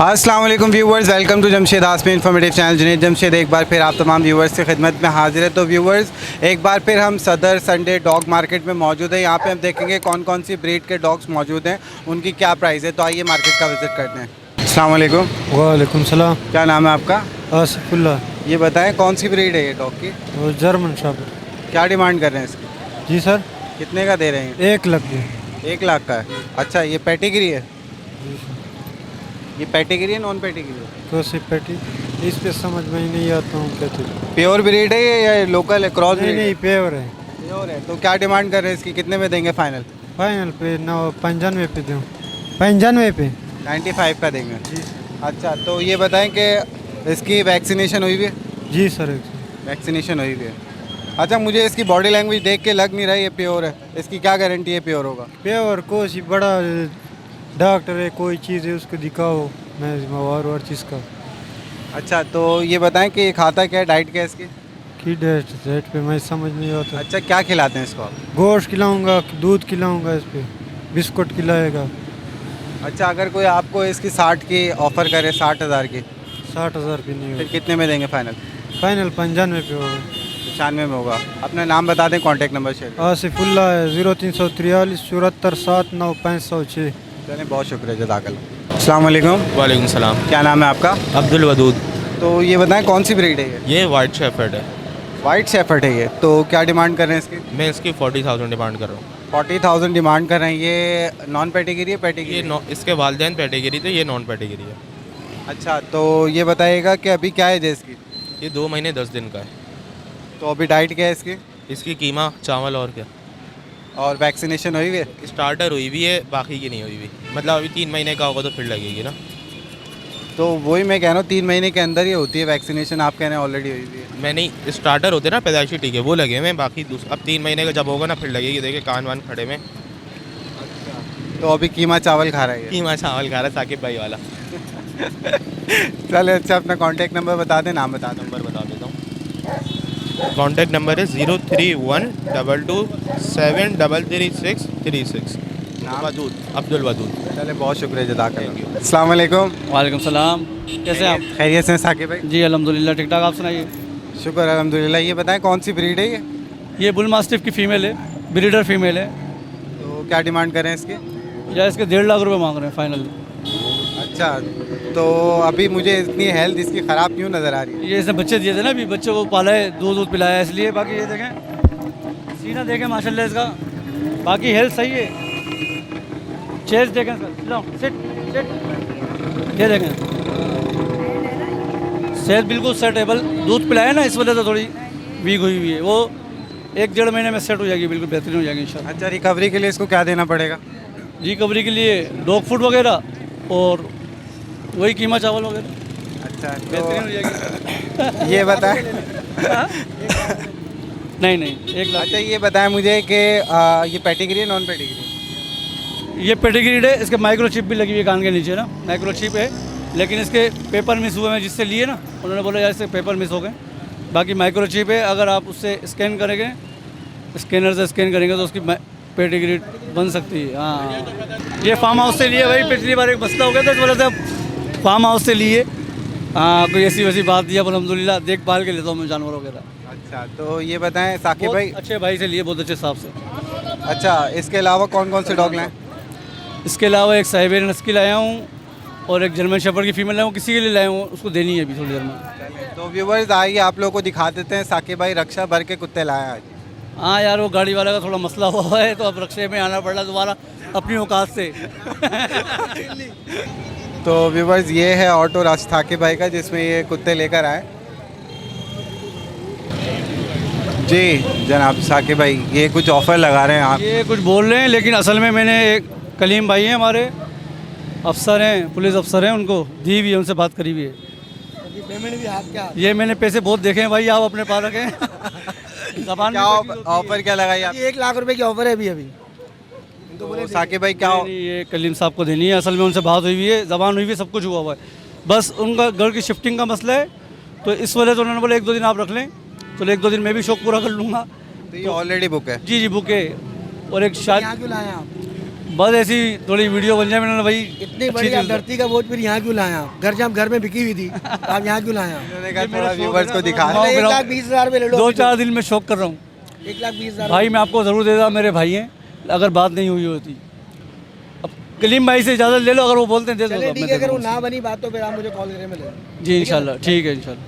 अस्सलाम वालेकुम viewers, welcome to Jamshed Asmi informative channel. Junaid Jamshed एक बार फिर आप तमाम व्यूवर्स की खिदमत में हाजिर है। तो व्यूवर्स, एक बार फिर हम सदर संडे डॉग मार्केट में मौजूद हैं। यहाँ पे हम देखेंगे कौन कौन सी ब्रीड के डॉग्स मौजूद हैं, उनकी क्या प्राइस है। तो आइए मार्केट का विज़िट करते हैं। अस्सलाम वालेकुम। वालेकुम सलाम। क्या नाम है आपका? आसिफुल्ला। ये बताएं कौन सी ब्रीड है ये डॉग की? वो जर्मन शेफर्ड। क्या डिमांड कर रहे हैं इसकी? जी सर, कितने का दे रहे हैं? 1 लाख की। 1 लाख का है। अच्छा, ये पेटिग्री है? जी सर। ये पेटिग्री है, नॉन पेटिग्री है? कोसी पेटी, इस पे समझ में ही नहीं आता हूँ कहते। प्योर ब्रीड है ये या लोकल है, क्रॉस नहीं ब्रीड? नहीं, प्योर है। प्योर है। तो क्या डिमांड कर रहे हैं इसकी, कितने में देंगे फाइनल? फाइनल पे 95 पे दूँ। 95 पे। 95 का देंगे। जी अच्छा, तो ये बताएं कि इसकी वैक्सीनेशन हुई हुई है? जी सर। वैक्सीनेशन हुई हुई है। अच्छा, मुझे इसकी बॉडी लैंग्वेज देख के लग नहीं रहा है ये प्योर है। इसकी क्या गारंटी है प्योर होगा? प्योर कोसी बड़ा डॉक्टर है, कोई चीज़ है उसको दिखाओ, मैं और चीज़ का अच्छा, तो ये बताएं कि ये खाता क्या है, डाइट क्या है इसकी? की डेट पे मैं समझ नहीं आता। अच्छा, क्या खिलाते हैं इसको आप? गोश्त खिलाऊंगा, दूध खिलाऊंगा, इस पे बिस्कुट खिलाएगा। अच्छा, अगर कोई आपको इसकी 60 की ऑफ़र करे, 60,000 की, 60,000 भी नहीं फिर होगा। कितने में देंगे फाइनल? फाइनल 95 पे होगा। 95 में होगा। अपना नाम बता दें, कॉन्टैक्ट नंबर शेयर करें। आसिफुल्ला है, 0343 74 7 9 506। चलिए, बहुत शुक्रिया, जज़ाकल्लाह। अस्सलाम वालेकुम। वालेकुम सलाम। क्या नाम है आपका? अब्दुल वदूद। तो ये बताएं कौन सी ब्रीड है ये? ये वाइट शेफर्ड है। वाइट शेफर्ड है ये। तो क्या डिमांड कर रहे हैं इसकी? मैं इसकी 40,000 डिमांड कर रहा हूँ। 40,000 डिमांड कर रहे हैं। ये नॉन पेटिगिरी है, पेटिगिरी? ये इसके वालदेन पेटेगिरी थे, ये नॉन पेटेगिरी है। अच्छा, तो ये बताइएगा कि अभी क्या एज है इसकी? ये 2 महीने 10 दिन का है। तो अभी डाइट क्या है इसकी? इसकी कीमा चावल और क्या, और वैक्सीनेशन हुई हुई है? स्टार्टर हुई हुई है, बाकी की नहीं हुई हुई। मतलब अभी 3 महीने का होगा तो फिर लगेगी ना। तो वही मैं कह रहा हूँ, 3 महीने के अंदर ही होती है वैक्सीनेशन, आप कह रहे हैं ऑलरेडी हुई हुई है। मैं नहीं, स्टार्टर होते ना पैदाइशी टीके, वो लगे हुए, बाकी अब 3 महीने का जब होगा ना फिर लगेगी। देखिए कान वान खड़े में। तो अभी कीमा चावल खा रहा है ये? कीमा चावल खा रहा है, साकिब भाई वाला। चले, अच्छा अपना कॉन्टैक्ट नंबर बता दें, नाम बता दें। नंबर बता देता हूँ। कॉन्टैक्ट नंबर है 03122733636। नाम? वदूद, अब्दुल वदूद। चले, बहुत शुक्रिया, जज़ाकल्लाह। अस्सलाम वालेकुम। वालेकुम सलाम। कैसे हैं आप? खैरियत से हैं साकिब भाई? जी अल्हम्दुलिल्लाह ठीक ठाक। आप सुनाइए। शुक्र अल्हम्दुलिल्लाह। ये बताएं कौन सी ब्रीड है ये? ये बुल मास्टिफ की फ़ीमेल है, ब्रीडर फीमेल है। तो क्या डिमांड कर रहे हैं इसके? या इसके 1.5 लाख रुपए मांग रहे हैं फाइनल। अच्छा, तो अभी मुझे इतनी हेल्थ इसकी ख़राब क्यों नज़र आ रही है? ये इसने बच्चे दिए थे ना, अभी बच्चों को पाला है, दूध पिलाया है इसलिए। बाकी ये देखें, सीना देखें माशाल्लाह इसका, बाकी हेल्थ सही है। चेस्ट देखें इसका, लो सिट सिट, ये देखें सेहत बिल्कुल सेटेबल। दूध पिलाया ना, इस वजह से थोड़ी वीक हुई हुई है। वो 1-1.5 महीने में सेट हो जाएगी, बिल्कुल बेहतरीन हो जाएगी इंशाल्लाह। अच्छा, रिकवरी के लिए इसको क्या देना पड़ेगा? रिकवरी के लिए डॉग फूड वगैरह और वही कीमा चावल वगैरह, अच्छा, बेहतरीन हो तो जाएगी। ये बताएं। नहीं नहीं, 1 लाख। अच्छा, ये बताएं मुझे कि ये पेटिग्री है, नॉन पेटिग्री? ये पेडिग्रीड है, इसके माइक्रोचिप भी लगी हुई है कान के नीचे ना, माइक्रोचिप है। लेकिन इसके पेपर मिस हुए हैं, जिससे लिए ना उन्होंने बोला यार इससे पेपर मिस हो गए। बाकी माइक्रोचिप है, अगर आप उससे स्कैन करेंगे, स्कैनर से स्कैन करेंगे तो उसकी पेडिग्रीड बन सकती है। हाँ, ये फार्म हाउस से लिए भाई, पिछली बार एक मसला हो गया था, इस वजह से फार्म हाउस से लिए। हाँ, कोई ऐसी वैसी बात दिया, अल्हम्दुलिल्लाह देखभाल के लेता हूँ मैं जानवर वगैरह। अच्छा, तो ये बताएं साकिब बहुत भाई। अच्छे भाई से लिए, बहुत अच्छे हिसाब से। अच्छा, इसके अलावा कौन कौन से डॉग लाएं? इसके अलावा एक साइबेरियन हस्की लाया हूँ और एक जर्मन शेफर्ड की फीमेल लाया हूँ। किसी के लिए लाया हूँ, उसको देनी है अभी थोड़ी देर में। तो व्यूवर्स, आइए आप लोगों को दिखा देते हैं, साकिब भाई रक्षा भर के कुत्ते लाए हैं आज। हाँ यार, वो गाड़ी वाले का थोड़ा मसला हुआ है तो अब रक्षे में आना पड़ रहा है दोबारा अपनी औकात से। तो व्यूवर्स, ये है ऑटो साकिब भाई का, जिसमें ये कुत्ते लेकर आए। जी जनाब साकिब भाई, ये कुछ ऑफ़र लगा रहे हैं आप? ये कुछ बोल रहे हैं, लेकिन असल में मैंने एक कलीम भाई हैं हमारे, अफसर हैं, पुलिस अफसर हैं, उनको दी हुई है, उनसे बात करी हुई है। पेमेंट भी हाथ क्या? ये मैंने पैसे बहुत देखे हैं भाई, आप अपने पास रखें। ज़बान क्या ऑफ़र क्या लगाई आप? 1 लाख रुपए की ऑफर है अभी। तो साकिब भाई क्या ये कलीम साहब को देनी है। असल में उनसे बात हुई हुई है, ज़बान हुई हुई है, सब कुछ हुआ हुआ है। बस उनका घर की शिफ्टिंग का मसला है, तो इस वजह से उन्होंने बोला 1-2 दिन आप रख लें। तो 1-2 दिन मैं भी शौक पूरा कर लूँगा। तो ये ऑलरेडी बुक है? जी जी, बुक है। और एक शादी, क्यों लाए आप? बस ऐसी थोड़ी वीडियो बन जाए, मैंने भाई इतनी अच्छी बड़ी आप चीज़- धरती का बोझ फिर यहाँ क्यों लाया आप? घर में बिकी हुई थी, आप यहाँ क्यों लाया? उन्होंने कहा थोड़ा व्यूवर्स को दिखा हाँ, 1,20,000 में ले लो। 2-4 दिन में शौक कर रहा हूँ 1,20,000 भाई, मैं आपको ज़रूर देता, मेरे भाई हैं, अगर बात नहीं हुई होती। अब कलीम भाई से इजाज़त ले लो, अगर वो बोलते हैं दे दो चले तो ठीक मैं है, दे अगर वो दूँगा। ना बनी बात तो फिर आप मुझे कॉल करें, मैं ले लूँ। जी इंशाल्लाह, ठीक है इंशाल्लाह।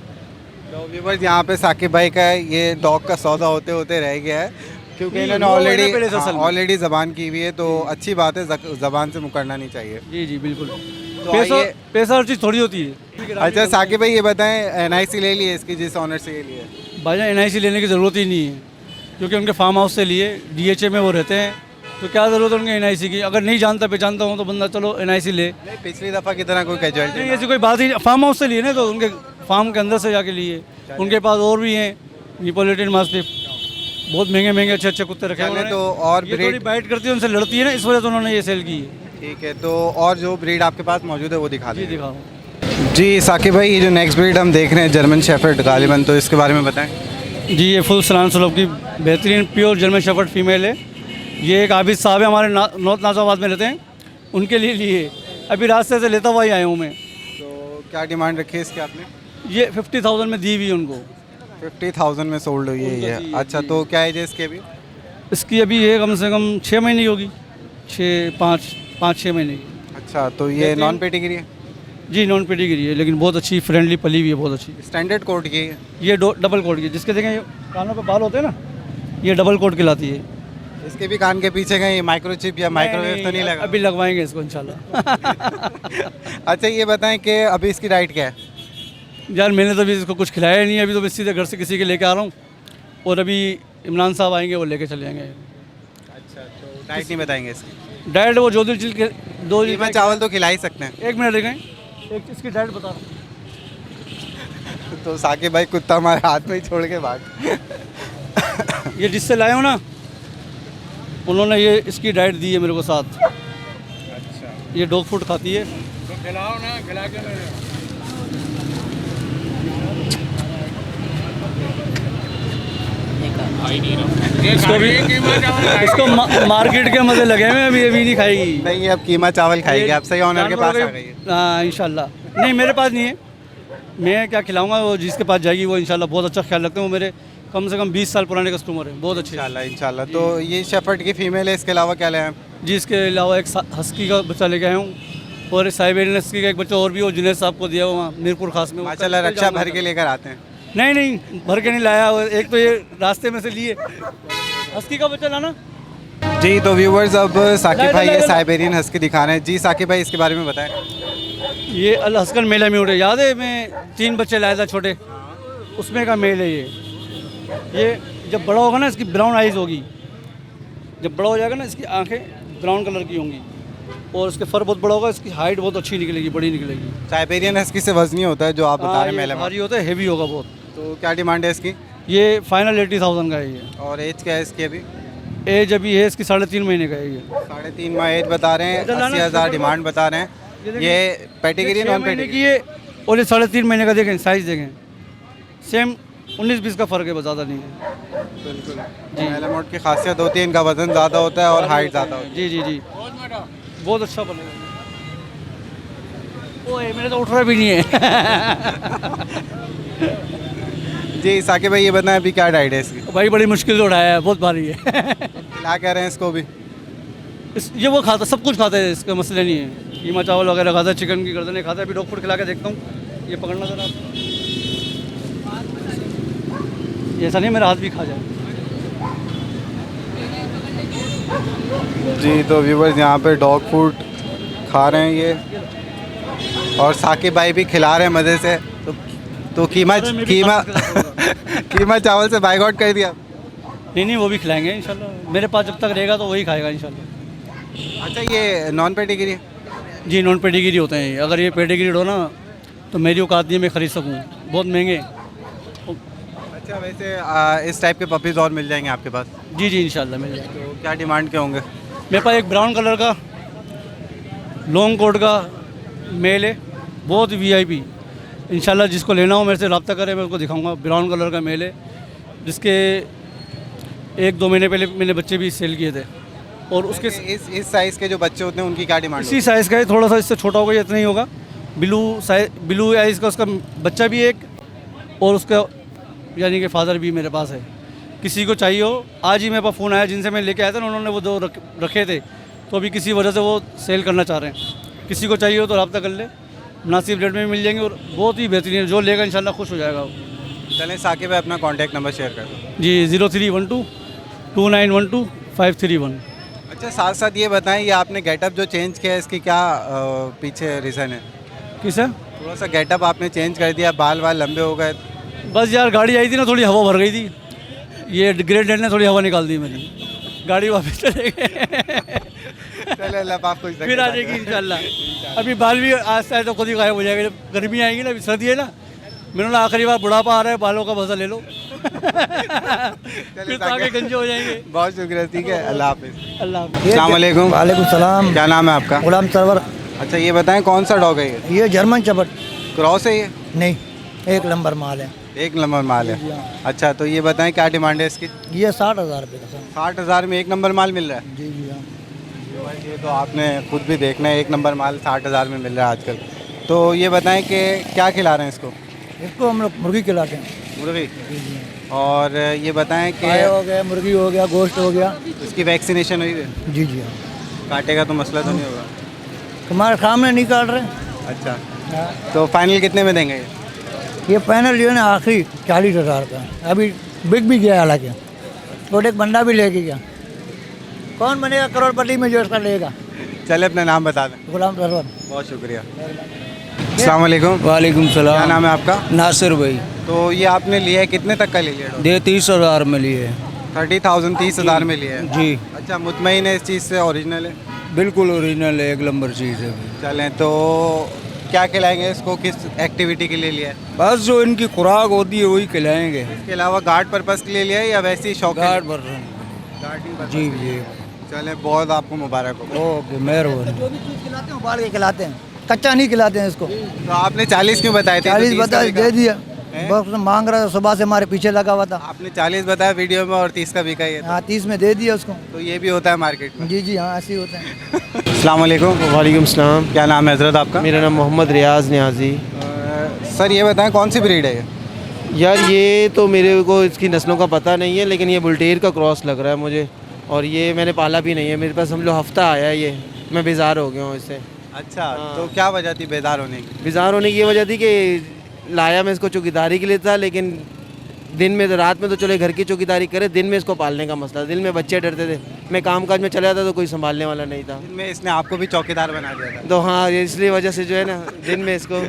तो व्यूवर्स यहाँ पे साकिब भाई का ये डॉग का सौदा होते होते रह गया है, क्योंकि नहीं, इन्होंने वो रहना पड़ेगा ऑलरेडी असल में। ऑलरेडी ज़बान की हुई है, तो अच्छी बात है, ज़बान से मुकरना नहीं चाहिए। जी जी बिल्कुल। तो पैसा आइए- पैसा हर चीज़ थोड़ी होती है। अच्छा साकिब भाई ये बताएं, NIC ले ली है इसकी जिस ऑनर से ये लिए? भाईजान NIC लेने की ज़रूरत ही नहीं है, क्योंकि उनके फार्म हाउस से लिए, DHA में वो रहते हैं, तो क्या ज़रूरत है उनके NIC की? अगर नहीं जानता पहचानता हूँ तो बंदा चलो NIC ले, नहीं, पिछली दफ़ा की तरह कोई नहीं कैजुअलिटी ऐसी कोई बात ही नहीं। फार्म हाउस से लिए ना, तो उनके फार्म के अंदर से जाके लिए। उनके पास और भी हैं निपोलिटन मास्टिफ, बहुत महंगे महंगे अच्छे अच्छे कुत्ते रखे हैं चले उन्होंने। तो और ये थोड़ी ब्रीड बाइट करती है, उनसे लड़ती है ना, इस वजह से उन्होंने ये सेल की है। ठीक है, तो और जो ब्रीड आपके पास मौजूद है वो दिखा जी दीजिए। दिखाओ। जी साकिब भाई, ये जो नेक्स्ट ब्रीड हम देख रहे हैं जर्मन शेफर्ड गालिबन, तो इसके बारे में बताएं। जी ये फुल सलान सुलभ की बेहतरीन प्योर जर्मन शेफर्ड फीमेल है। ये एक आबिद साहब है, हमारे नॉर्थ नाजाबाद में रहते हैं, उनके लिए लिए। अभी रास्ते से लेता हुआ ही आया हूँ मैं। तो क्या डिमांड रखी है इसकी आपने? ये 50,000 में दी हुई है उनको। 50,000 में सोल्ड हुई है ये? जी, अच्छा, जी। तो क्या एज है इसके अभी? इसकी अभी है कम से कम 6 महीने की होगी, 5-6 महीने की। अच्छा, तो ये नॉन पेडिग्री है? जी नॉन पेडिग्री है, लेकिन बहुत अच्छी फ्रेंडली पली हुई है, बहुत अच्छी। स्टैंडर्ड कोड की है? ये डबल कोट की, जिसके देखें ये कानों पे बाल होते हैं ना, ये डबल कोट कहलाती है। इसके भी कान के पीछे कहीं माइक्रोचिप या माइक्रोवेव तो नहीं लगा? अभी लगवाएंगे इसको इंशाल्लाह। अच्छा ये बताएं कि अभी इसकी डाइट क्या है? यार मैंने तो अभी इसको कुछ खिलाया ही नहीं है, अभी तो मैं सीधे घर से किसी के लेके आ रहा हूँ, और अभी इमरान साहब आएंगे, वो लेके चले जाएंगे। अच्छा, तो डाइट नहीं बताएंगे इसकी? डाइट वो जो चीज़ के 2 कीमा चावल तो खिला ही सकते हैं। 1 मिनट देखें, एक इसकी डाइट बता रहा हूँ। तो साकिब भाई कुत्ता हमारे हाथ में ही छोड़ के भाग। ये जिससे लाए हो ना, उन्होंने ये इसकी डाइट दी है मेरे को साथ। अच्छा, ये डॉग फूड खाती है। खिलाओ ना, खिला के इसको भी इसको मार्केट के मजे लगे हुए हैं, अभी नहीं खाएगी। नहीं अब कीमा चावल खाएगी, आप सही ऑनर के पास आ गई है। हाँ इंशाल्लाह। नहीं मेरे पास नहीं है, मैं क्या खिलाऊंगा, वो जिसके पास जाएगी वो इंशाल्लाह बहुत अच्छा ख्याल रखते हैं। वो मेरे कम से कम 20 साल पुराने कस्टमर हैं, बहुत अच्छे। इंशाल्लाह इंशाल्लाह। तो ये शेफर्ड की फीमेल है, इसके अलावा क्या ले आए? जी इसके अलावा एक हस्की का बच्चा लेके आया हूँ, और साइबेरियन हस्की का एक बच्चा और भी, वो जुनैद साहब को दिया हुआ मीरपुर खास में। माशाल्लाह रक्षा भर के लेकर आते हैं। नहीं भर के नहीं लाया, एक तो ये रास्ते में से लिए। हस्की का बच्चा लाना। जी तो व्यूवर्स, अब साकिब ला, भाई ला, ये ला, ला। साइबेरियन हस्की दिखा रहे हैं। जी साकिब भाई इसके बारे में बताएं। ये अल हस्कन मेला म्यूट है, याद है मैं 3 बच्चे लाया था छोटे, उसमें का मेल है ये जब बड़ा होगा ना, इसकी ब्राउन आइज़ होगी, जब बड़ा हो जाएगा ना इसकी आंखें ब्राउन कलर की होंगी, और इसके फर बहुत बड़ा होगा, इसकी हाइट बहुत अच्छी निकलेगी, बड़ी निकलेगी। साइबेरियन हस्की से वजनी होता है जो आप बता रहे हैं मेले में, भारी होता है, हेवी होगा बहुत। तो क्या डिमांड है इसकी? ये फाइनल 80,000 का है ये। और एज क्या है इसकी अभी? एज अभी है इसकी 3.5 महीने का है ये। 3.5 माह एज बता रहे हैं, इधर लाना, 80,000 इधर डिमांड बता रहे हैं। ये पेडिग्री नॉन पेडिग्री? की है, और ये 3.5 महीने का देखें, साइज़ देखें, सेम 19-20 का फ़र्क है, बस ज़्यादा नहीं है। बिल्कुल जी। मेलामोट की खासियत होती है, इनका वजन ज़्यादा होता है और हाइट ज़्यादा होती जी जी जी, बहुत अच्छा बनेगा। ओए मेरे तो उठ रहा भी नहीं है। है। जी साकिब भाई ये बताएं अभी क्या डाइट है इसकी? भाई बड़ी मुश्किल से उठाया है, बहुत भारी है। क्या कह रहे हैं इसको भी? ये वो खाता, सब कुछ खाता है, इसका मसला नहीं है। कीमा चावल वगैरह खाता है, चिकन की गर्दनें खाता है। अभी डॉग फूड खिला के देखता हूँ, ये पकड़ना जरा आप। ये ऐसा नहीं मेरा हाथ भी खा जाए। जी तो व्यूवर्स यहाँ पे डॉग फूड खा रहे हैं ये, और साकिब भाई भी खिला रहे हैं मज़े से। तो कीमा अरे मैं भी कीमा खाना खिलाता कीमा चावल से बाइक आउट कर दिया? नहीं वो भी खिलाएंगे इंशाल्लाह, मेरे पास जब तक रहेगा तो वही खाएगा इंशाल्लाह। अच्छा ये नॉन पेडिग्री है? जी नॉन पेडिग्री होते हैं ये। अगर ये पेडिग्री हो ना तो मेरी औकात नहीं है मैं ख़रीद सकूँ, बहुत महंगे। अच्छा वैसे इस टाइप के पपीज़ और मिल जाएंगे आपके पास? जी जी इंशाल्लाह मिल जाएगा। तो क्या डिमांड के होंगे? मेरे पास एक ब्राउन कलर का लॉन्ग कोट का मेल है, बहुत VIP। इंशाल्लाह जिसको लेना हो मेरे से रब्ता करे, मैं उसको दिखाऊंगा। ब्राउन कलर का मेल है, जिसके 1-2 महीने पहले मैंने बच्चे भी सेल किए थे, और उसके इस साइज़ के जो बच्चे होते हैं उनकी क्या डिमांड इसी साइज़ का है, थोड़ा सा इससे छोटा होगा, इतना ही होगा। ब्लू आइज़ का उसका बच्चा भी एक, और उसका यानी कि फादर भी मेरे पास है। किसी को चाहिए हो, आज ही मेरे पास फ़ोन आया जिनसे मैं लेके आया था ना, उन्होंने वो दो रखे थे, तो अभी किसी वजह से वो सेल करना चाह रहे हैं। किसी को चाहिए हो तो रब्ता कर ले, मुनासिब रेट में भी मिल जाएंगे और बहुत ही बेहतरीन है, जो लेगा इंशाल्लाह खुश हो जाएगा वो। चलें साकिब भाई अपना कॉन्टैक्ट नंबर शेयर कर दो। जी 0312 2912 531। अच्छा, साथ साथ ये बताएं, ये आपने गेटअप जो चेंज किया है इसकी क्या पीछे रीज़न है? किस है? थोड़ा सा गेटअप आपने चेंज कर दिया, बाल लंबे हो गए। बस यार गाड़ी आई थी ना, थोड़ी हवा भर गई थी, ये ग्रेट डेट ने थोड़ी हवा निकाल दी मेरी, गाड़ी वापस चले गए। चले अल्लाह पाक खुश रखे। फिर आ जाएगी इंशाल्लाह। अभी बाल भी आस्ते आस्ते खुद ही गायब हो जाएगा, जब गर्मी आएगी ना, अभी सर्दी है ना, मैंने बोला आखिरी बार बुढ़ापा आ रहा है, बालों का मजा ले लो। फिर तो आगे गंजे हो जाएंगे। बहुत शुक्रिया, ठीक है, अल्लाह हाफिज़। अल्लाह अस्सलाम वालेकुम। वालेकुम सलाम। क्या नाम है आपका? गुलाम सरवर। अच्छा, ये बताएं कौन सा डॉग है ये? जर्मन शepherd क्रॉस है ये? नहीं, एक नंबर माल है। एक नंबर माल है। अच्छा, तो ये बताएं क्या डिमांड है इसकी? ये 60,000 रुपये का सर। 60,000 में एक नंबर माल मिल रहा है? जी जी हाँ। ये तो आपने खुद भी देखना है, एक नंबर माल 60,000 में मिल रहा है आजकल। तो ये बताएं कि क्या खिला रहे हैं इसको? इसको हम लोग मुर्गी खिलाते हैं। मुर्गी? और ये बताएं कि पाए हो गया, मुर्गी हो गया, गोश्त हो गया। इसकी वैक्सीनेशन हुई है? जी जी हाँ। काटे का तो मसला तो नहीं होगा? तुम्हारे सामने नहीं काट रहे। अच्छा, तो फाइनल कितने में देंगे? ये पैनल जो है ना आखिरी 40,000 का, अभी बिक भी गया हालांकि, और एक बंदा भी लेके गया। कौन बनेगा करोड़पति में जो इसका लेगा? चले अपना नाम बता दें। गुलाम सरवर। बहुत शुक्रिया। अस्सलाम वालेकुम। वालेकुम क्या सलाम। नाम है आपका? नासिर भाई। तो ये आपने लिया है, कितने तक का ले लिया? दे 30,000 में लिए। 30,000 30,000 में लिया है जी अच्छा, मुतमईन है इस चीज़ से? ओरिजिनल है? बिल्कुल ओरिजिनल है, एक नंबर चीज़ है। चलें, तो क्या खिलाएंगे इसको, किस एक्टिविटी के लिए लिया है? बस जो इनकी खुराक होती है वही खिलाएंगे। इसके अलावा गार्ड पर्पज़ के लिए लिया है या वैसे ही शौक? गार्ड पर जी जी। चलें, बहुत आपको मुबारक हो। ओके, मेहरबानी। जो भी चीज़ खिलाते हैं उबाल के खिलाते हैं, कच्चा नहीं खिलाते हैं इसको। तो आपने 40 क्यों बताए थे? 40 बता दे दिया, हैं? बस मांग रहा था, सुबह से हमारे पीछे लगा हुआ था। आपने 40 बताया वीडियो में और 30 का बिका ये, हाँ 30 में दे दिया उसको। तो ये भी होता है मार्केट में? जी जी हाँ, ऐसे ही होता है। अस्सलाम वालेकुम। वालेकुम सलाम। क्या नाम है हज़रत आपका? मेरा नाम मोहम्मद रियाज न्याजी। सर ये बताएं कौन सी ब्रीड है ये? यार ये तो मेरे को इसकी नस्लों का पता नहीं है, लेकिन ये बुल्टेर का क्रॉस लग रहा है मुझे, और ये मैंने पाला भी नहीं है, मेरे पास हम लोग हफ्ता आया है ये, मैं बेजार हो गया हूँ इससे। अच्छा, हाँ। तो क्या वजह थी बेदार होने की? बेजार होने की ये वजह थी कि लाया मैं इसको चौकीदारी के लिए था, लेकिन दिन में तो, रात में तो चले घर की चौकीदारी करे, दिन में इसको पालने का मसला। दिन में बच्चे डरते थे, मैं काम काज में चला जाता तो कोई संभालने वाला नहीं था। में इसने आपको भी चौकीदार बना दिया था? तो हाँ, ये इसलिए वजह से जो है ना, दिन में इसको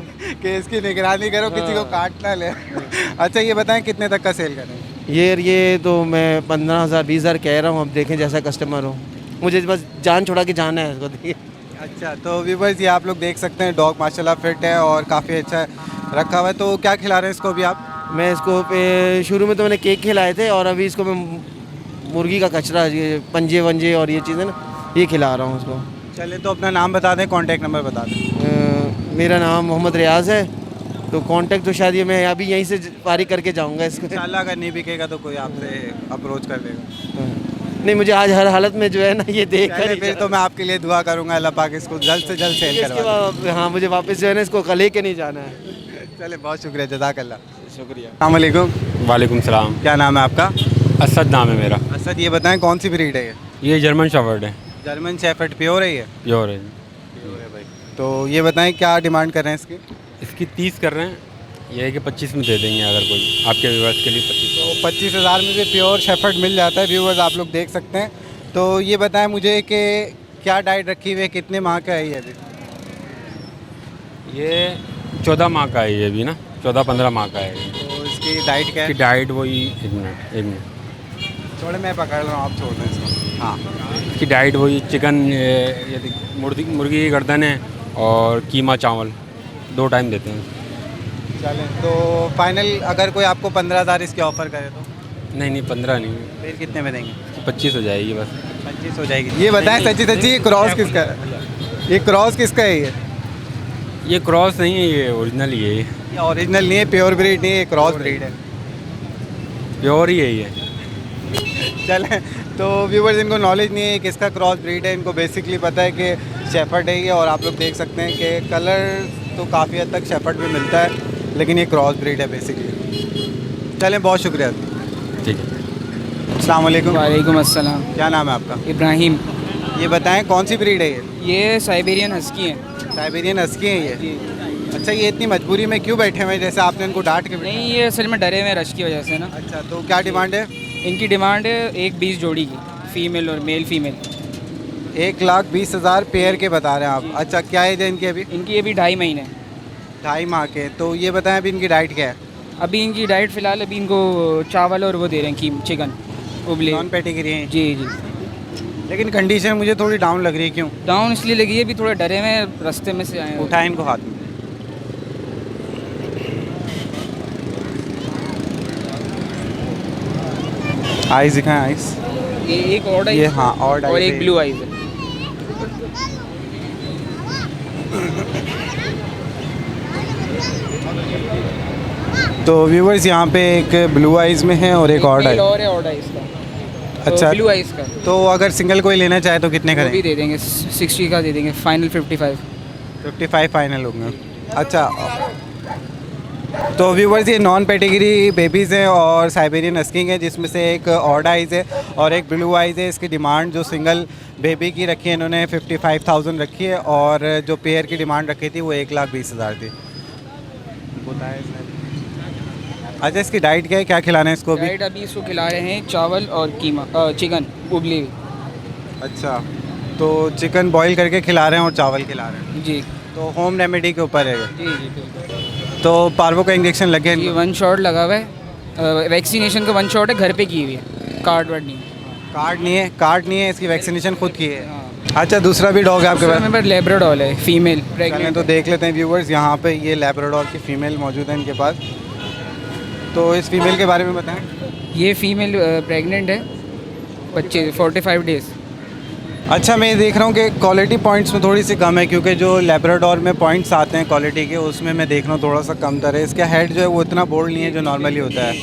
कि इसकी निगरानी करो, किसी को काट ना ले। अच्छा, ये बताएं कितने तक का सेल करें? ये तो मैं 15,000 20,000 कह रहा हूँ, अब देखें जैसा कस्टमर हो, मुझे बस जान छोड़ा के जाना है इसको। देखिए अच्छा, तो व्यूअर्स ये आप लोग देख सकते हैं, डॉग माशाल्लाह फिट है और काफ़ी अच्छा रखा हुआ है। तो क्या खिला रहे हैं इसको अभी आप? मैं इसको शुरू में तो मैंने केक खिलाए थे, और अभी इसको मैं मुर्गी का कचरा, ये पंजे वंजे और ये चीज़ें ना, ये खिला रहा हूँ उसको। चले, तो अपना नाम बता दें, कॉन्टैक्ट नंबर बता दें। मेरा नाम मोहम्मद रियाज है, तो कांटेक्ट तो शायद ये मैं अभी यहीं से पारी करके जाऊँगा इसको। इंशाल्लाह अगर नहीं बिकेगा तो कोई आपसे अप्रोच कर लेगा। नहीं, मुझे आज हर हालत में जो है ना ये देख चले, कर फिर तो मैं आपके लिए दुआ करूंगा, अल्लाह पाक इसको जल्द से जल्द सेल इसके करवा बाद हाँ, मुझे वापस जो है ना इसको कले के नहीं जाना है। दे। चले, बहुत शुक्रिया, जज़ाकल्लाह। शुक्रिया। अस्सलाम वालेकुम। वालेकुम सलाम। क्या नाम है आपका? असद नाम है मेरा। असद, ये बताएं कौन सी ब्रीड है ये? ये जर्मन शेफर्ड है, जर्मन शेफर्ड प्योर है ये? प्योर है। तो ये बताएं क्या डिमांड कर रहे हैं इसकी? इसकी 30 कर रहे हैं, ये है कि 25 में दे देंगे अगर कोई आपके व्यूअर्स के लिए। 25 तो 25,000 में भी प्योर शेफर्ड मिल जाता है व्यूअर्स, आप लोग देख सकते हैं। तो ये बताएं मुझे कि क्या डाइट रखी हुई है, कितने माह का है ये अभी? ये 14 माह का है, ये भी ना 14-15 माह का है। तो इसकी डाइट क्या इसकी है? डाइट वही, एक मिनट थोड़े मैं पकड़ रहा हूँ, आप छोड़ दें इसको। हाँ, इसकी डाइट वही चिकन, मुर्गी की गर्दन है और कीमा चावल 2 टाइम देते हैं। चलें, तो फाइनल अगर कोई आपको 15,000 इसके ऑफ़र करे तो? नहीं 15 नहीं, फिर कितने में देंगे? 25 हो जाएगी बस। 25 हो जाएगी। ये बताएं सच्ची सच्ची, ये क्रॉस किसका है? ये क्रॉस किसका है? ये क्रॉस नहीं है, ये ओरिजिनल ही है। ये ओरिजिनल नहीं है, प्योर ब्रीड नहीं है, क्रॉस ब्रीड है। प्योर ही है ये। चलें, तो व्यूवर्स इनको नॉलेज नहीं है किसका क्रॉस ब्रीड है, इनको बेसिकली पता है कि शेफर्ड है ये, और आप लोग देख सकते हैं कि कलर तो काफ़ी हद तक शेफर्ड में मिलता है, लेकिन ये क्रॉस ब्रीड है बेसिकली। चलें, बहुत शुक्रिया। ठीक है। अस्सलाम वालेकुम। वालेकुम अस्सलाम। क्या नाम है आपका? इब्राहिम। ये बताएं कौन सी ब्रीड है ये साइबेरियन हस्की है। साइबेरियन हस्की है ये? अच्छा, ये इतनी मजबूरी में क्यों बैठे हुए हैं, जैसे आपने इनको डांट के नहीं, ये असल में डरे हुए रश की वजह से ना। अच्छा, तो क्या डिमांड है? इनकी डिमांड है 1,20 जोड़ी की, फीमेल और मेल फीमेल। 1,20,000 पेयर के बता रहे हैं आप? अच्छा, क्या एज है इनकी अभी? इनकी अभी 2.5 महीने। 2.5 माह के। तो ये बताएं अभी इनकी डाइट क्या है? अभी इनकी डाइट फ़िलहाल अभी इनको चावल और वो दे रहे हैं, चिकन उबले। नॉन पेडिग्री हैं? जी जी। लेकिन कंडीशन मुझे थोड़ी डाउन लग रही है, क्यों? डाउन इसलिए लगी है, अभी थोड़े डरे हुए रास्ते में से आए हैं। उठाएं इनको हाथ में। आइज दिखाएं, आइज। ये एक और ये हाँ, और एक ब्लू आइज है। तो व्यूवर्स यहाँ पे एक ब्लू आइज में है और एक और है आइज। और आइज का। अच्छा, ब्लू आइज का। तो अगर सिंगल कोई लेना चाहे तो कितने का भी दे देंगे? 60 का दे देंगे, फाइनल 55। 55 फाइनल होंगे। अच्छा, तो व्यूवर्स ये नॉन पेडिग्री बेबीज़ हैं और साइबेरियन हस्किंग है, जिसमें से एक ऑड आइज़ है और एक ब्लू आइज़ है। इसकी डिमांड जो सिंगल बेबी की रखी है इन्होंने 55,000 रखी है, और जो पेयर की डिमांड रखी थी वो 1,20,000 थी। बताया इसने। अच्छा, इसकी डाइट क्या है, क्या खिलाना है इसको अभी? डाइट अभी इसको खिला रहे हैं चावल और कीमा, चिकन उबली हुई। अच्छा, तो चिकन बॉईल करके खिला रहे हैं और चावल खिला रहे हैं जी। तो होम रेमेडी के ऊपर है। जी जी बिल्कुल। तो पार्वो का इंजेक्शन लगे हैं? ये 1 शॉट लगा हुआ है, वैक्सीनेशन का 1 शॉट है, घर पे की हुई है, कार्ड वर्ड नहीं है। कार्ड नहीं है? कार्ड नहीं है, इसकी वैक्सीनेशन खुद की है। अच्छा, दूसरा भी डॉग है आपके पास? मेरे पास लेब्राडोर है, फीमेल प्रेग्नेंट। तो देख लेते हैं व्यूवर्स, यहाँ पे ये लेब्राडोर की फ़ीमेल मौजूद है इनके पास। तो इस फीमेल के बारे में बताएं। ये फीमेल प्रेग्नेंट है, बच्चे 45 डेज़। अच्छा, मैं देख रहा हूँ कि क्वालिटी पॉइंट्स में थोड़ी सी कम है, क्योंकि जो लेब्राडोर में पॉइंट्स आते हैं क्वालिटी के, उसमें मैं देख रहा हूँ थोड़ा सा कम तर है। इसका हेड जो है वो इतना बोल्ड नहीं है जो नॉर्मली होता है।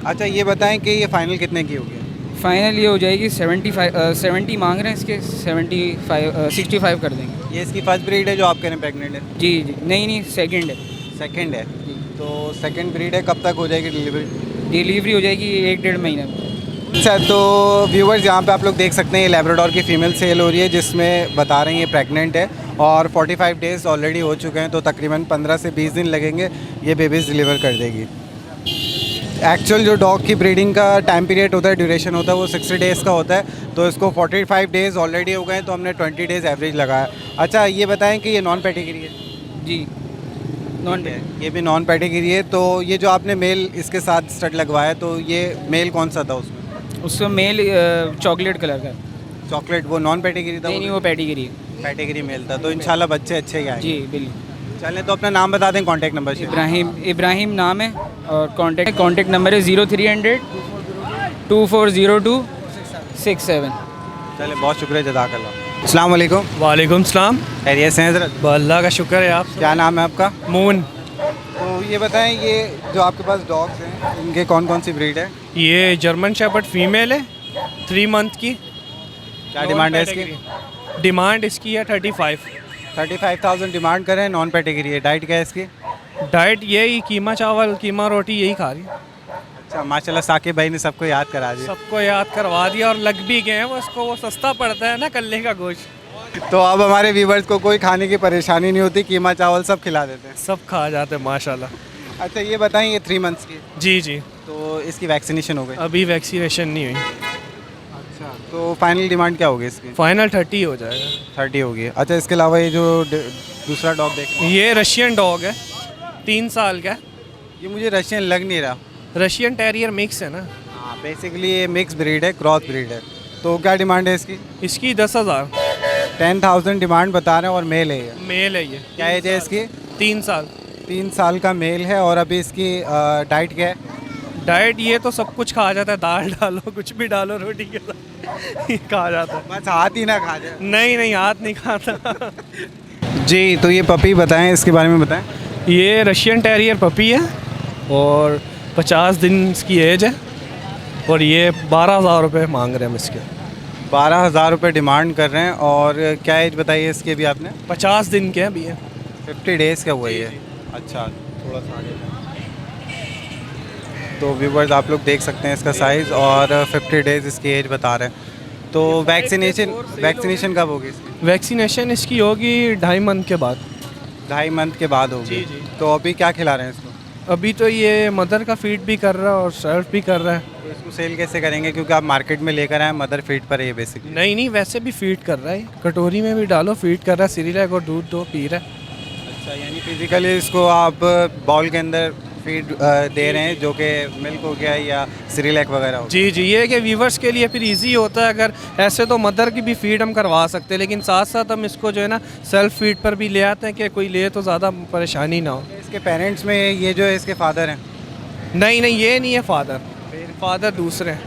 अच्छा, ये बताएं कि ये फ़ाइनल कितने की होगी? फाइनल ये हो जाएगी 70 मांग रहे हैं, इसके 65 कर देंगे। ये इसकी फर्स्ट ब्रीड है जो आप कह रहे हैं प्रेगनेंट है? जी जी, नहीं सेकंड है। सेकंड है? तो सेकंड ब्रीड है, कब तक हो जाएगी डिलीवरी? डिलीवरी हो जाएगी 1-1.5 महीने में। अच्छा, तो व्यूवर्स यहाँ पे आप लोग देख सकते हैं ये लेब्राडोर की फ़ीमेल सेल हो रही है, जिसमें बता रहे हैं ये प्रेग्नेंट है और 45 डेज़ ऑलरेडी हो चुके हैं, तो तकरीबन 15 से 20 दिन लगेंगे, ये बेबीज़ डिलीवर कर देगी। एक्चुअल जो डॉग की ब्रीडिंग का टाइम पीरियड होता है, ड्यूरेशन होता है, वो 60 डेज़ का होता है, तो इसको 45 डेज़ ऑलरेडी हो गए, तो हमने 20 डेज़ एवरेज लगाया। अच्छा, ये बताएं कि ये नॉन पेडिग्री है? जी, नॉन है, ये भी नॉन पेडिग्री है। तो ये जो आपने मेल इसके साथ स्टड लगवाया, तो ये मेल कौन सा था उसमें? उसका मेल चॉकलेट कलर का। चॉकलेट? वो नॉन पेडिग्री था? नहीं, वो पेडिग्री। पेडिग्री मेल था, तो इंशाल्लाह बच्चे अच्छे ही आएंगे। जी बिल्कुल। चलें, तो अपना नाम बता दें, कॉन्टैक्ट नंबर से। इब्राहिम नाम है, और कॉन्टैक्ट नंबर है 0300 2402 67। चलें, बहुत शुक्रिया, जज़ाकल्लाह। अस्सलाम वालेकुम। वालेकुम सलाम। खैरियत से हैं हज़रत? अल्लाह का शुक्र है। आप? क्या नाम है आपका? मून। तो ये बताएं, ये जो आपके पास डॉग्स हैं इनके कौन कौन सी ब्रीड है? ये जर्मन शेपर्ड फीमेल है, 3 मंथ की। क्या डिमांड है इसकी? डिमांड इसकी है 35। 35,000 डिमांड करें, नॉन पेडिग्री है। डाइट क्या है इसकी? डाइट यही कीमा चावल कीमा रोटी यही खा रही है। अच्छा, माशाल्लाह, साकिब भाई ने सबको याद करा दिया। सबको याद करवा दिया और लग भी गए हैं वो, उसको वो सस्ता पड़ता है ना कल्ले का गोश्त। तो अब हमारे व्यूवर्स को कोई खाने की परेशानी नहीं होती, कीमा चावल सब खिला देते हैं। सब खा जाते हैं माशाल्लाह। अच्छा, ये बताएं, ये 3 मंथ्स की? जी जी। तो इसकी वैक्सीनेशन हो गई? अभी वैक्सीनेशन नहीं हुई। अच्छा, तो फाइनल डिमांड क्या होगी इसकी? फाइनल 30 हो जाएगा। 30 होगी। अच्छा, इसके अलावा ये जो दूसरा डॉग देख, ये रशियन डॉग है, 3 साल का। ये मुझे रशियन लग नहीं रहा। रशियन टेरियर मिक्स है ना। हाँ, बेसिकली ये मिक्स ब्रीड है, क्रॉस ब्रीड है। तो क्या डिमांड है इसकी? इसकी 10,000। 10,000 डिमांड बता रहे हैं, और मेल है ये? मेल है ये। क्या एज है इसकी? 3 साल। 3 साल का मेल है। और अभी इसकी डाइट क्या है? डाइट ये तो सब कुछ खा जाता है, दाल डालो कुछ भी डालो रोटी के साथ खा जाता है। बस हाथ ही ना खा जाए। नहीं हाथ नहीं खाता। जी, तो ये पपी बताएं, इसके बारे में बताएं। ये रशियन टेरियर पपी है और 50 दिन इसकी एज है। और ये 12,000 रुपये मांग रहे हैं हम इसके। 12,000 रुपये डिमांड कर रहे हैं। और क्या एज बताइए इसके भी आपने? 50 दिन के हैं अभी ये। 50 डेज़ का हुआ ये। अच्छा, थोड़ा सा आगे तो व्यूवर्स आप लोग देख सकते हैं इसका साइज़ और 50 डेज़ इसकी एज बता रहे हैं। तो वैक्सीनेशन कब होगी इसकी? वैक्सीनेशन इसकी होगी 2.5 मंथ के बाद। 2.5 मंथ के बाद होगी। जी। तो अभी क्या खिला रहे हैं इसको? अभी तो ये मदर का फीड भी कर रहा है और सर्फ भी कर रहा है। तो इसको सेल कैसे करेंगे, क्योंकि आप मार्केट में लेकर आए मदर फीड पर है ये बेसिकली? नहीं वैसे भी फीड कर रहा है, कटोरी में भी डालो फीड कर रहा है, सिरिलैक और दूध दो पी रहा है। अच्छा, यानी फिजिकली इसको आप बाउल के अंदर फीड दे रहे हैं, जो कि मिल्क हो गया या सिरिलैक वगैरह हो? जी ये है कि व्यूवर्स के लिए फिर इजी होता है। अगर ऐसे तो मदर की भी फीड हम करवा सकते हैं, लेकिन साथ साथ हम इसको जो है ना सेल्फ फीड पर भी ले आते हैं कि कोई ले तो ज़्यादा परेशानी ना हो। इसके पेरेंट्स में ये जो है इसके फादर हैं? नहीं ये नहीं है फादर दूसरे हैं।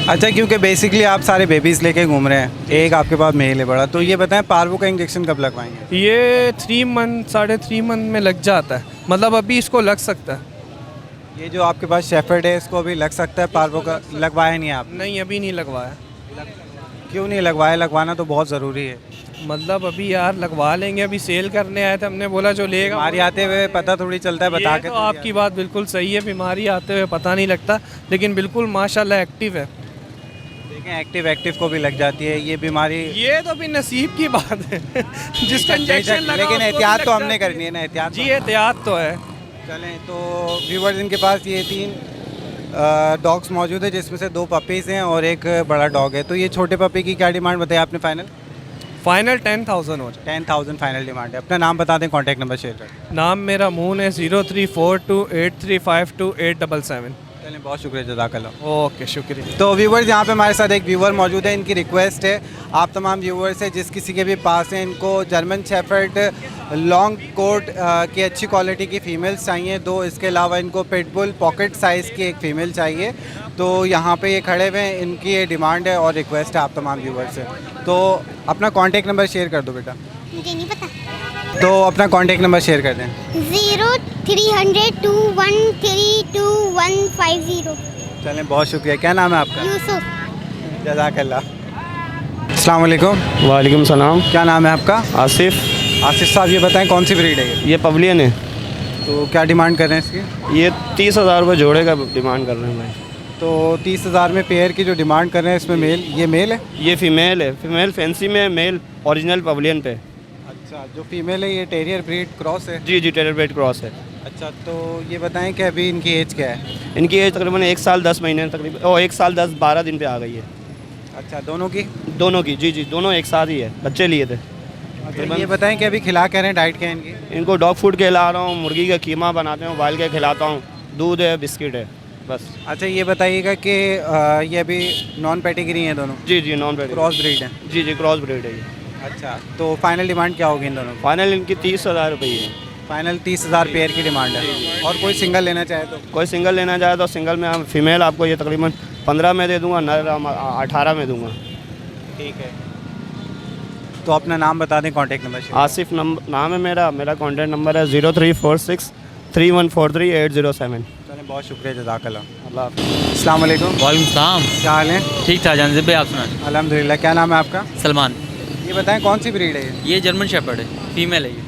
अच्छा, क्योंकि बेसिकली आप सारे बेबीज़ लेके घूम रहे हैं, एक आपके पास मेल है बड़ा, तो ये बताएं पार्वो का इंजेक्शन कब लगवाएंगे? ये 3 मंथ 3.5 मंथ में लग जाता है, मतलब अभी इसको लग सकता है। ये जो आपके पास शेफर्ड है इसको भी लग सकता है पार्वो का? लगवाया नहीं आप? नहीं अभी नहीं लगवाया। क्यों नहीं लगवाया? लगवाना तो बहुत ज़रूरी है। मतलब अभी यार लगवा लेंगे, अभी सेल करने आए थे, हमने बोला जो लेगा। बीमारी आते हुए पता थोड़ी चलता है, बता के तो आपकी बात बिल्कुल सही है, बीमारी आते हुए पता नहीं लगता, लेकिन बिल्कुल माशाल्लाह एक्टिव है। देखें एक्टिव को भी लग जाती है ये बीमारी। ये तो भी नसीब की बात है जिसका इंजेक्शन लगा, लेकिन उसको एहतियात भी तो लग हमने जाती है। करनी है ना, एहतियात। जी एहतियात तो है। चलें, तो व्यूवर्स इनके पास ये 3 डॉग्स मौजूद है, जिसमें से 2 पपीज़ हैं और एक बड़ा डॉग है। तो ये छोटे पपी की क्या डिमांड बताया आपने? फाइनल 10,000 हो जाए। 10,000 फाइनल डिमांड है। अपना नाम बता दें, कॉन्टैक्ट नंबर शेयर कर। नाम मेरा मून है 0342835287। चलें, बहुत शुक्रिया, जज़ाकल्लाह। ओके शुक्रिया। तो व्यूवर्स यहाँ पे हमारे साथ एक व्यूवर मौजूद है। इनकी रिक्वेस्ट है आप तमाम व्यूवर्स से, जिस किसी के भी पास है, इनको जर्मन शेफर्ड लॉन्ग कोट की अच्छी क्वालिटी की फ़ीमेल्स चाहिए 2। इसके अलावा इनको पिटबुल पॉकेट साइज़ की एक फ़ीमेल चाहिए। तो यहाँ पे ये खड़े हुए हैं, इनकी ये डिमांड है और रिक्वेस्ट है आप तमाम व्यूवर्स से। तो अपना कॉन्टैक्ट नंबर शेयर कर दो बेटा। मुझे नहीं पता। तो अपना कॉन्टैक्ट नंबर शेयर कर दें। 030021322150। चलें, बहुत शुक्रिया। क्या नाम है आपका? यूसुफ। जज़ाकल्लाह। अस्सलाम वालेकुम। वालेकुम सलाम। क्या नाम है आपका? आसिफ। आसिफ साहब, ये बताएं कौन सी ब्रीड है ये पवलियन है। तो क्या डिमांड कर रहे हैं इसकी? ये 30,000 रुपये जोड़े का डिमांड कर रहे हैं भाई। तो 30,000 में पेयर की जो डिमांड कर रहे हैं, इसमें मेल है? ये फ़ीमेल है, फीमेल फैंसी में, मेल ओरिजिनल पवलियन पे। अच्छा, जो फीमेल है ये टेरियर ब्रीड क्रॉस है? जी टेरियर ब्रीड क्रॉस है। अच्छा, तो ये बताएं कि अभी इनकी एज क्या है? इनकी एज तकरीबन 1 साल 10 महीने तकरीबन, और 1 साल 10-12 दिन पे आ गई है। अच्छा, दोनों की? जी दोनों एक साथ ही है, बच्चे लिए थे। अच्छा, ये बताएं कि अभी खिला क्या रहे हैं, डाइट क्या है इनकी? इनको डॉग फूड खिला रहा हूँ, मुर्गी का कीमा बनाते हैं, उबाल के खिलाता हूँ, दूध है, बिस्किट है, बस। अच्छा, ये बताइएगा कि ये अभी नॉन पेडिग्री हैं दोनों? जी नॉन पेडिग्री, क्रॉस ब्रीड है? जी क्रॉस ब्रीड है ये। अच्छा, तो फाइनल डिमांड क्या होगी इन दोनों? फाइनल इनकी 30,000 रुपये है। फाइनल 30,000 पेयर की डिमांड है। और कोई सिंगल लेना चाहे तो? कोई सिंगल लेना चाहे तो सिंगल में हम फीमेल आपको ये तकरीबन 15 में दे दूँगा, नर 18 में दूँगा। ठीक है, तो अपना नाम बता दें, कॉन्टैक्ट नंबर? आसिफ नाम है मेरा कॉन्टैक्ट नंबर है 034631438007। चलें, बहुत शुक्रिया, जज़ाकल्लाह। अल्लाह। अस्सलाम वालेकुम। वालेकुम सलाम। क्या हाल है? ठीक ठाक जानज़िब भाई, आप सुनाएं? अल्हम्दुलिल्लाह। क्या नाम है आपका? सलमान। ये बताएं कौन सी ब्रीड है ये जर्मन शेफर्ड है, फीमेल है ये।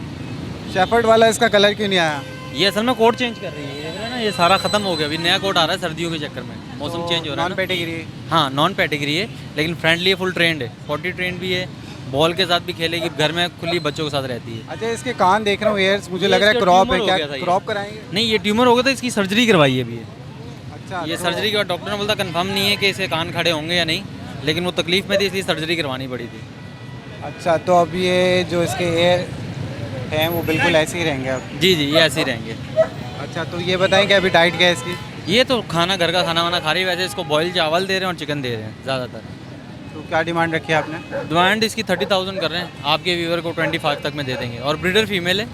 शेफर्ड वाला इसका कलर क्यों नहीं आया? ये असल में कोट चेंज कर रही है, देख रहे हैं ना, ये सारा ख़त्म हो गया, अभी नया कोट आ रहा है सर्दियों के चक्कर में, मौसम चेंज हो रहा है। Non pedigree? हाँ नॉन पेडिग्री है, लेकिन फ्रेंडली है, फुल ट्रेंड है, 40 ट्रेंड भी है, बॉल के साथ भी खेलेगी, घर में खुली बच्चों के साथ रहती है। अच्छा, इसके कान देख रहा हूँ, एयर्स मुझे लग रहा है क्रॉप है, क्या क्रॉप कराएंगे? नहीं, ये ट्यूमर हो गया था, इसकी सर्जरी करवाई है अभी। अच्छा, ये सर्जरी के बाद डॉक्टर ने बोला कंफर्म नहीं है कि इसके कान खड़े होंगे या नहीं, लेकिन वो तकलीफ में थी इसलिए सर्जरी करवानी पड़ी थी। अच्छा, तो अब ये जो इसके एयर हैं वो बिल्कुल ऐसे ही रहेंगे अब? जी ये ऐसे ही रहेंगे। अच्छा, तो ये बताएं कि अभी डाइट क्या है इसकी? ये तो खाना घर का खाना वाना खा रही है, वैसे इसको बॉयल चावल दे रहे हैं और चिकन दे रहे हैं ज़्यादातर। तो क्या डिमांड रखी है आपने? डिमांड इसकी 30,000 कर रहे हैं, आपके व्यूवर को 25 तक में दे देंगे। और ब्रीडर फीमेल है,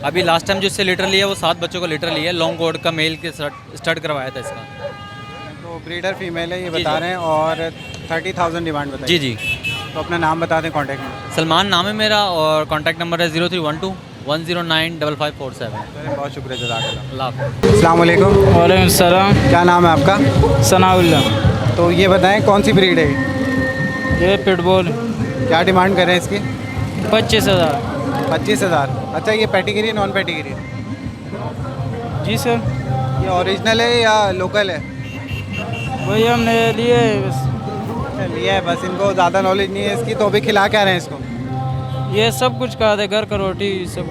अभी लास्ट टाइम जो इससे लीटर लिया वो 7 बच्चों को लीटर लिया, लॉन्ग कोड का मेल के स्टार्ट करवाया था इसका। तो ब्रीडर फीमेल है ये बता रहे हैं और 30,000 डिमांड बताइए। जी तो अपना नाम बता दें, कॉन्टैक्ट नंबर? सलमान नाम है मेरा और कॉन्टैक्ट नंबर है 0312-109-5547। बहुत शुक्रिया, जज़ाकल्लाह। अल्लाह हाफ़िज़। अस्सलाम वालेकुम। वालेकुम सलाम। क्या नाम है आपका? सनाउल्लाह। तो ये बताएं कौन सी ब्रीड है ये पिटबुल क्या डिमांड कर रहे हैं इसकी? 25,000। 25,000। अच्छा ये पेडिग्री नॉन पेडिग्री? जी सर। ये ओरिजिनल है या लोकल है? वही हमने लिए बस। लिया है बस, इनको ज़्यादा नॉलेज नहीं है इसकी। तो अभी खिला क्या रहे हैं इसको? ये सब कुछ खा दे, घर का रोटी सब।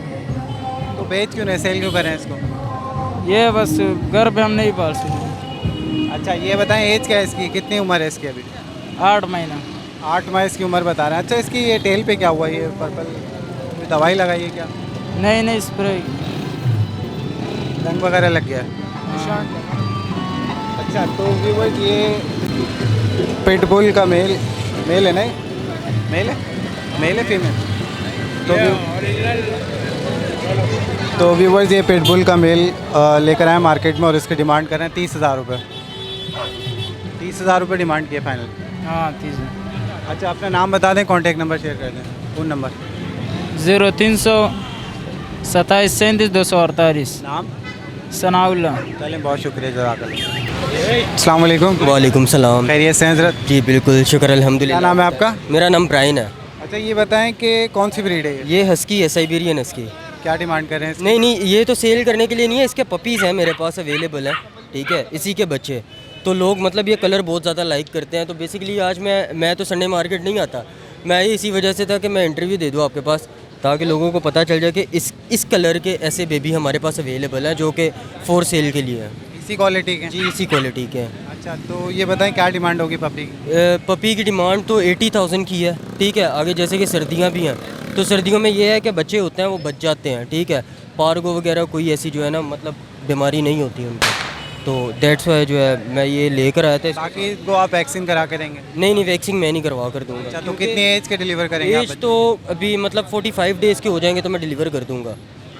तो बेच क्यों नहीं, सेल क्यों कर रहे हैं इसको? ये बस घर पे हम नहीं पाल सकते। अच्छा ये बताएं एज क्या है इसकी, कितनी उम्र है इसकी अभी? 8 महीना। 8 माह इसकी उम्र बता रहे हैं। अच्छा इसकी ये टेल पे क्या हुआ, ये पर्पल कोई दवाई लगाई है क्या? नहीं स्प्रे। रंग वगैरह लग गया है? अच्छा तो व्यूअर्स ये पिटबुल का मेल है ना? मेल है फीमेल? तो व्यूअर्स ये पिटबुल का मेल लेकर आए मार्केट में और इसकी डिमांड कर रहे हैं 30,000 रुपये। 30,000 रुपये डिमांड किए फाइनल? हाँ 30। अच्छा अपना नाम बता दें, कॉन्टैक्ट नंबर शेयर कर दें, फ़ोन नंबर। 0300 27 37 248। नाम? सनाउल्ला। चलें बहुत शुक्रिया जज़ाकल्लाह। अस्सलाम वालेकुम। वालेकुम सलाम। खैरियत से हैं हज़रत? जी बिल्कुल शुक्र अल्हम्दुलिल्लाह। क्या नाम है आपका? मेरा नाम ब्राइन है। अच्छा ये बताएं कि कौन सी ब्रीड है ये हस्की है, साइबेरियन हस्की। क्या डिमांड कर रहे हैं इसकी? नहीं ये तो सेल करने के लिए नहीं है, इसके पपीज़ हैं मेरे पास अवेलेबल हैं, ठीक है, इसी के बच्चे। तो लोग मतलब ये कलर बहुत ज़्यादा लाइक करते हैं। तो बेसिकली आज मैं तो संडे मार्केट नहीं आता, मैं इसी वजह से था कि मैं इंटरव्यू दे दूँ आपके पास, ताकि लोगों को पता चल जाए कि इस कलर के ऐसे बेबी हमारे पास अवेलेबल हैं जो कि फॉर सेल के लिए हैं। इसी क्वालिटी के? जी इसी क्वालिटी के हैं। अच्छा तो ये बताएं क्या डिमांड होगी पपी की? पपी की डिमांड तो 80,000 की है, ठीक है। आगे जैसे कि सर्दियाँ भी हैं, तो सर्दियों में ये है कि बच्चे होते हैं वो बच जाते हैं, ठीक है। पार्गो वगैरह कोई ऐसी जो है ना मतलब बीमारी नहीं होती उनको, तो दैट्स वाई जो है मैं ये लेकर आया था। बाकी इनको आप वैक्सीन करा के देंगे? नहीं वैक्सीन मैं नहीं करवा कर दूँगा। अच्छा तो कितनी एज के डिलीवर करेंगे? एज तो अभी मतलब 45 डेज़ के हो जाएंगे तो मैं डिलीवर कर दूँगा।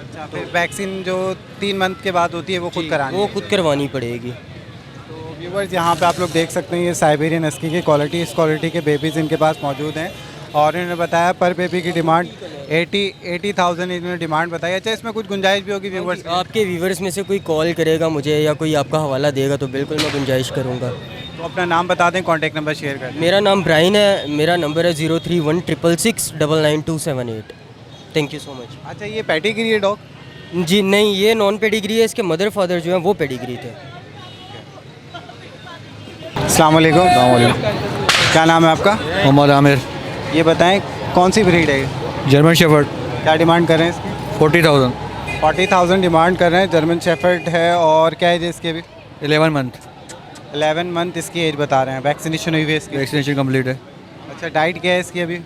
अच्छा फिर वैक्सीन जो 3 मंथ के बाद होती है वो खुद करानी? वो खुद करवानी पड़ेगी। तो व्यूवर्स यहाँ पे आप लोग देख सकते हैं ये साइबेरियन हस्की की क्वालिटी, इस क्वालिटी के बेबीज़ इनके पास मौजूद हैं और इन्होंने बताया पर बेबी की डिमांड 80,000 इन्होंने डिमांड बताई। अच्छा इसमें कुछ गुंजाइश भी होगी व्यूवर्स? आपके व्यूवर्स में से कोई कॉल करेगा मुझे या कोई आपका हवाला देगा तो बिल्कुल मैं गुंजाइश करूँगा। तो अपना नाम बता दें, कॉन्टैक्ट नंबर शेयर कर दें। मेरा नाम ब्राइन है, मेरा नंबर है 031666 99278। Thank you so much. अच्छा ये पेडिग्री है डॉग? जी नहीं ये नॉन पेडिग्री है, इसके मदर फादर जो हैं वो पेडिग्री थे। अस्सलाम वालेकुम। क्या नाम है आपका? मोहम्मद आमिर। ये बताएं कौन सी ब्रीड है? German shepherd. क्या डिमांड कर रहे हैं इसकी? 40,000। 40,000 डिमांड कर रहे हैं। जर्मन शेफर्ड है और क्या एज है इसकी अभी? 11 मंथ। 11 मंथ इसकी एज बता रहे हैं। वैक्सीनेशन हुई है इसकी? वैक्सीनेशन कंप्लीट है। अच्छा डाइट क्या है इसकी अभी?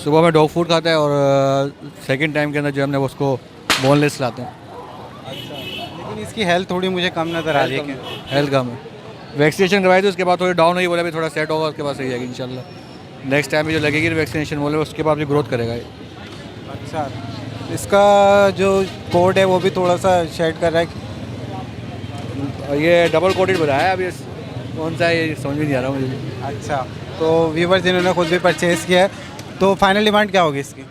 सुबह में डॉग फूड खाता है और सेकंड टाइम के अंदर जो हमने उसको बोनलेस लाते हैं। अच्छा लेकिन इसकी हेल्थ थोड़ी मुझे कम नज़र आ रही है। हेल्थ कम है। वैक्सीनेशन करवाई थी उसके बाद थोड़ी डाउन हुई, बोला भी थोड़ा सेट होगा उसके बाद सही जाएगी इंशाल्लाह। नेक्स्ट टाइम भी जो लगेगी वैक्सीनेशन बोले उसके बाद भी ग्रोथ करेगा ये। अच्छा इसका जो कोड है वो भी थोड़ा सा शेड कर रहा है। ये डबल कोटेड बताया है, अभी कौन सा है ये समझ में नहीं आ रहा मुझे। अच्छा तो व्यूवर्स जिन्होंने खुद भी परचेज़ किया है तो फाइनल डिमांड क्या होगी इसकी?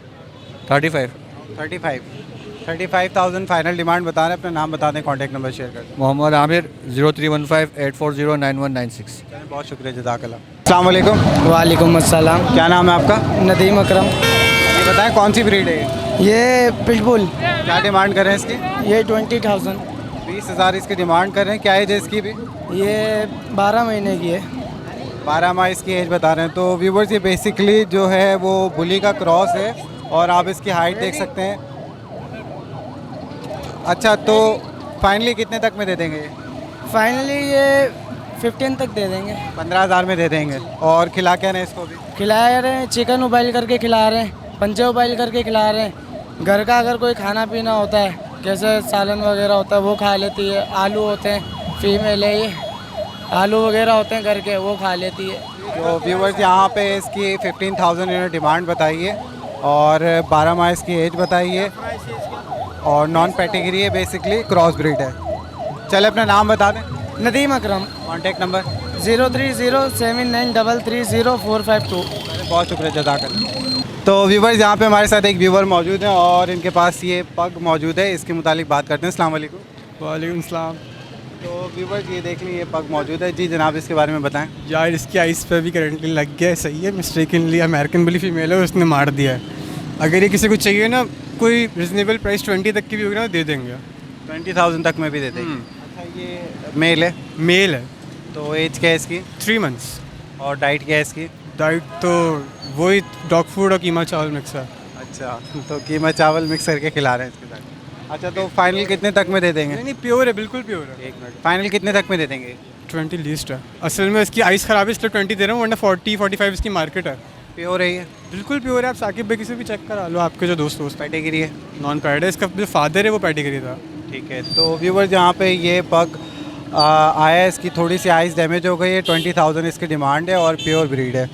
35,000 फाइनल डिमांड बता रहे हैं। अपना नाम बता दें, कॉन्टैक्ट नंबर शेयर कर दें। मोहम्मद आमिर 0315-840-9196। बहुत शुक्रिया जज़ाकल्लाह। अस्सलाम वालेकुम। वालेकुम अस्सलाम। क्या नाम है आपका? नदीम अकरम। ये बताएं कौन सी ब्रीड है? ये पिटबुल। क्या डिमांड कर रहे हैं इसकी? ये 20,000। 20,000 इसकी डिमांड कर रहे हैं। क्या एज है इसकी भी? ये 12 महीने की है। 12 माह इसकी एज बता रहे हैं। तो व्यूवर्स ये बेसिकली जो है वो बुली का क्रॉस है और आप इसकी हाइट देख सकते हैं। अच्छा तो फाइनली कितने तक में दे देंगे? फाइनली ये 15 तक दे देंगे। 15,000 में दे देंगे। और खिला क्या रहे हैं इसको भी? खिला रहे हैं, चिकन उबाइल करके खिला रहे हैं, पंजे उबाइल करके खिला रहे हैं। घर का अगर कोई खाना पीना होता है जैसे सालन वगैरह होता है वो खा लेती है। आलू होते हैं, फीमेल है ये, आलू वगैरह होते हैं घर के वो खा लेती है। तो व्यूवर्स यहाँ पे इसकी 15,000 इन्होंने डिमांड बताई है और 12 माह इसकी एज बताई है और नॉन पैटेगरी है, बेसिकली क्रॉस ब्रीड है। चले अपना नाम बता दें। नदीम अकरम। Contact number 0307930452। बहुत शुक्रिया जज़ाकल्लाह। तो व्यूवर्स यहाँ पे हमारे साथ एक व्यूवर मौजूद हैं और इनके पास ये पग मौजूद है, इसके मुतालिक बात करते हैं। अस्सलाम वालेकुम। वालेकुम सलाम। तो व्यूवर्स ये देख लें ये पग मौजूद है। जी जनाब इसके बारे में बताएं। यार इसकी आइस पे भी करंटली लग गया है, सही है, मिस्टेकनली अमेरिकन बुली फीमेल है, उसने मार दिया है। अगर ये किसी को चाहिए ना, कोई रिजनेबल प्राइस 20 तक की भी होगी ना, दे देंगे। 20,000 तक में भी दे देंगे। अच्छा ये मेल है? मेल है। तो एज क्या है इसकी? 3 मंथ्स। और डाइट क्या है इसकी? डाइट तो वही डॉग फूड और कीमा चावल मिक्स है। अच्छा तो कीमा चावल मिक्स करके खिला रहे हैं इसके साथ। अच्छा तो फाइनल कितने तक में दे देंगे? नहीं प्योर है, बिल्कुल प्योर है। 1 मिनट, फाइनल कितने तक में दे देंगे? 20 लीस्ट है। असल में इसकी आइस ख़राब है इसलिए 20 दे रहा हूँ, वरना 40-45 इसकी मार्केट है। प्योर है ये? बिल्कुल प्योर है। आप साकिब भाई से भी चेक करा लो, आपके जो दोस्त पेडिग्री है? नॉन पैड है। इसका जो फादर है वो पेडिग्री था। ठीक है। तो व्यूवर्स यहाँ पे ये पग आया है, इसकी थोड़ी सी आइस डैमेज हो गई है, 20,000 इसकी डिमांड है और प्योर ब्रीड है।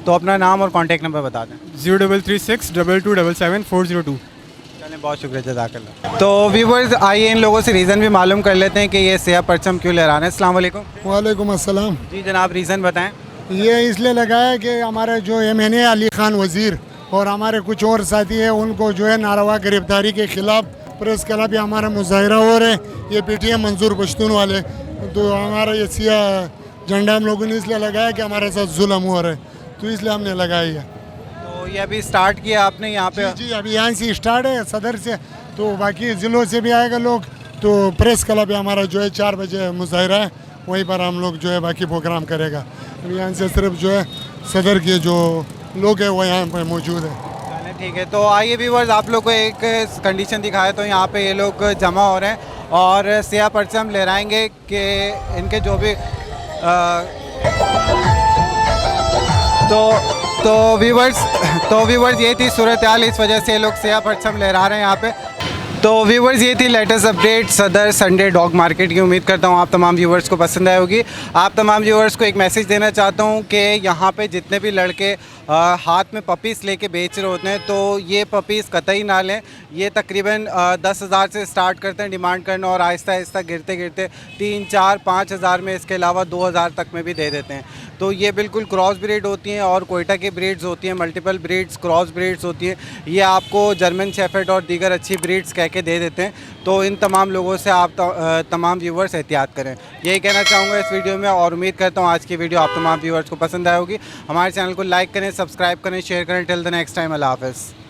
तो अपना नाम और कॉन्टैक्ट नंबर बता दें। 0336 2277 402। चलें बहुत शुक्रिया जज़ाकल्लाह। तो व्यूवर्स आइए इन लोगों से रीज़न भी मालूम कर लेते हैं कि ये सिया परचम क्यों लहरा रहे हैं। अस्सलाम वालेकुम। वालेकुम अस्सलाम। जी जनाब रीज़न बताएं। ये इसलिए लगाया कि हमारे जो MNA अली खान वज़ीर और हमारे कुछ और साथी हैं, उनको जो है नारवा गिरफ्तारी के ख़िलाफ़ प्रेस क्लब पे हमारा मुजाहरा हो रहे हैं। ये PTM मंजूर पश्तून वाले, तो हमारा ये सिया झंडा हम लोगों ने इसलिए लगाया कि हमारे साथ जुल्म हो रहा है, तो इसलिए हमने लगाई है। तो ये अभी स्टार्ट किया आपने यहाँ पे? जी अभी यहाँ से स्टार्ट है सदर से, तो बाकी ज़िलों से भी आएगा लोग। तो प्रेस क्लब पे हमारा जो है 4 बजे मुजाहरा है, वहीं पर हम लोग जो है बाकी प्रोग्राम करेगा। अभी यहाँ से सिर्फ जो है सदर के जो लोग हैं वो यहाँ पर मौजूद है। ठीक है। तो आइए व्यूवर्स आप लोग को एक कंडीशन दिखाए। तो यहाँ पे ये लोग जमा हो रहे हैं और सिया परचम लहराएंगे कि इनके जो भी तो व्यूवर्स ये थी सूरत हाल, इस वजह से ये लोग सिया परचम लहरा रहे हैं यहाँ पे। तो व्यूवर्स ये थी लेटेस्ट अपडेट सदर संडे डॉग मार्केट की। उम्मीद करता हूँ आप तमाम व्यूवर्स को पसंद आई होगी। आप तमाम व्यूवर्स को एक मैसेज देना चाहता हूँ कि यहाँ पे जितने भी लड़के हाथ में पपीज़ लेके बेच रहे होते हैं, तो ये पपीज़ कतई ना लें। ये तकरीबन 10,000 से स्टार्ट करते हैं डिमांड करना और आहिस्ता आहिस्ता गिरते गिरते 3, 4, 5 हज़ार में, इसके अलावा 2,000 तक में भी दे देते हैं। तो ये बिल्कुल क्रॉस ब्रीड होती हैं और कोयटा की ब्रीड्स होती हैं, मल्टीपल ब्रीड्स क्रॉस ब्रीड्स होती हैं। ये आपको जर्मन शेफर्ड और दीगर अच्छी ब्रीड्स कह के दे देते हैं। तो इन तमाम लोगों से आप तमाम व्यूवर्स एहतियात करें, यही कहना चाहूँगा इस वीडियो में। और उम्मीद करता हूँ आज की वीडियो आप तमाम व्यूवर्स को पसंद आई होगी। हमारे चैनल को लाइक करें, सब्सक्राइब करें, शेयर करें। टिल द नेक्स्ट टाइम, अल्लाह हाफ़िज़।